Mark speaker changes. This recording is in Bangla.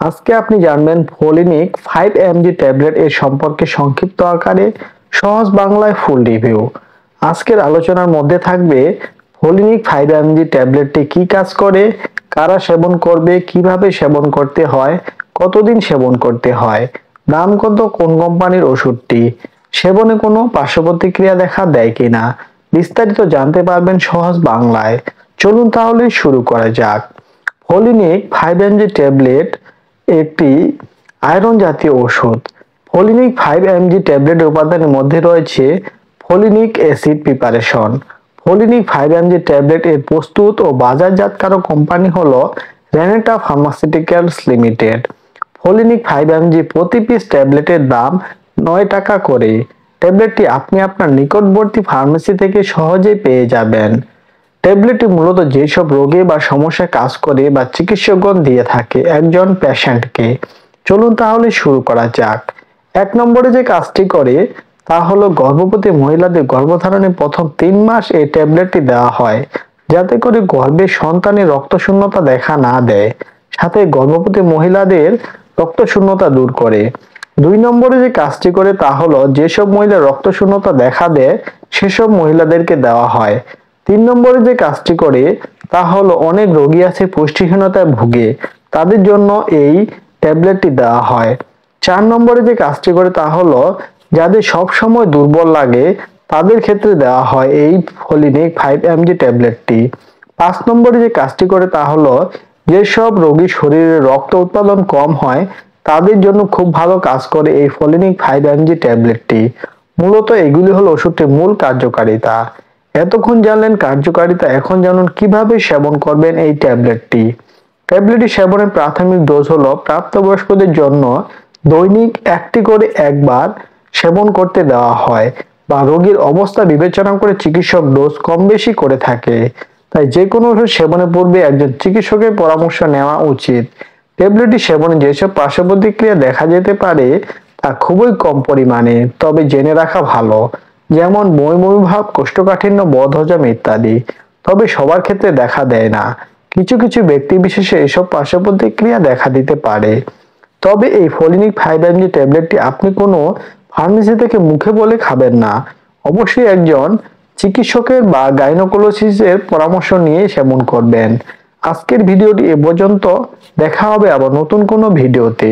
Speaker 1: আজকে আপনি জানবেন ফোলিনিক 5 mg ট্যাবলেট এর সম্পর্কে সংক্ষিপ্ত আকারে সহজ বাংলায় ফুল রিভিউ। আজকের আলোচনার মধ্যে থাকবে ফোলিনিক 5 mg ট্যাবলেটটি কি কাজ করে, কারা সেবন করবে, কিভাবে সেবন করতে হয়, কতদিন সেবন করতে হয়, দাম কত, কোন কোম্পানির ওষুধটি, সেবনে কোনো পার্শ্ব প্রতিক্রিয়া দেখা দেয় কিনা, বিস্তারিত জানতে পারবেন সহজ বাংলায়। চলুন তাহলে শুরু করা যাক। ফোলিনিক 5 mg ট্যাবলেট একটি আয়রন জাতীয় ওষুধ। ফোলিনিক 5 mg ট্যাবলেটের উপাদানের মধ্যে রয়েছে ফোলিনিক অ্যাসিড প্রিপারেশন। ফোলিনিক 5 mg ট্যাবলেট এর প্রস্তুত ও বাজারজাতকারক কোম্পানি হলো রেনেটা ফার্মাসিউটিক্যালস লিমিটেড। ফোলিনিক 5 mg প্রতি পিস ট্যাবলেটের দাম 9 টাকা করে। ট্যাবলেটটি আপনি আপনার নিকটবর্তী ফার্মেসি থেকে সহজেই পেয়ে যাবেন। ট্যাবলেটটি মূলত যেসব রোগে বা সমস্যায় কাজ করে বা চিকিৎসকগণ দিয়ে থাকে একজন পেশেন্টকে। চলুন তাহলে শুরু করা যাক। 1 নম্বরে যে কাজটি করে তা হলো গর্ভবতী মহিলাদের গর্ভধারণের প্রথম 3 মাস এই ট্যাবলেটটি দেওয়া হয়, যাতে করে গর্ভে সন্তানের রক্তশূন্যতা দেখা না দেয়, সাথে গর্ভবতী মহিলাদের রক্তশূন্যতা দূর করে। 2 নম্বরে যে কাজটি করে তা হলো যেসব মহিলা রক্তশূন্যতা দেখা দেয় সেসব মহিলাদেরকে দেওয়া হয়। 3 নম্বরে যে কাজটি করে তা হলো অনেক রোগী আছে পুষ্টিহীনতায় ভুগে, তাদের জন্য এই ট্যাবলেটটি দেওয়া হয়। 4 নম্বরে যে কাজটি করে তা হলো যাদের সব সময় দুর্বল লাগে তাদের ক্ষেত্রে দেওয়া হয় এই ফোলিনিক 5 mg ট্যাবলেটটি। 5 নম্বরে যে কাজটি করে তা হলো যেসব রোগীর শরীরে রক্ত উৎপাদন কম হয় তাদের জন্য খুব ভালো কাজ করে এই ফোলিনিক 5 mg ট্যাবলেটটি। মূলত এগুলি হলো ওষুধটির মূল কার্যকারিতা। এতক্ষণ জানলেন কার্যকারিতা, এখন জানুন কিভাবে সেবন করবেন এই ট্যাবলেটটি। ট্যাবলেটটি সেবনের প্রাথমিক ডোজ হলো প্রাপ্তবয়স্কদের জন্য দৈনিক 1টি করে একবার সেবন করতে দেওয়া হয়, বা রোগীর অবস্থা বিবেচনা করে চিকিৎসক ডোজ কম বেশি করে থাকে। তাই যে কোনো ওষুধ সেবনের পূর্বে একজন চিকিৎসকের পরামর্শ নেওয়া উচিত। ট্যাবলেটটি সেবনে যেসব পার্শ্ব প্রতিক্রিয়া দেখা যেতে পারে তা খুবই কম পরিমাণে, তবে জেনে রাখা ভালো, যেমন বমি ভাব, কোষ্ঠকাঠিন্য, বদহজম ইত্যাদি। তবে সবার ক্ষেত্রে দেখা দেয় না, কিছু কিছু ব্যক্তি বিশেষে এসব পার্শ্ব প্রতিক্রিয়া দেখা দিতে পারে। তবে এই ফোলিনিক 5 mg ট্যাবলেটটি আপনি কোনো ফার্মেসি থেকে মুখে বলে খাবেন না, অবশ্যই একজন চিকিৎসকের বা গাইনোকোলজিস্টের পরামর্শ নিয়ে সেবন করবেন। আজকের ভিডিওটি এ পর্যন্ত, দেখা হবে আবার নতুন কোনো ভিডিওতে।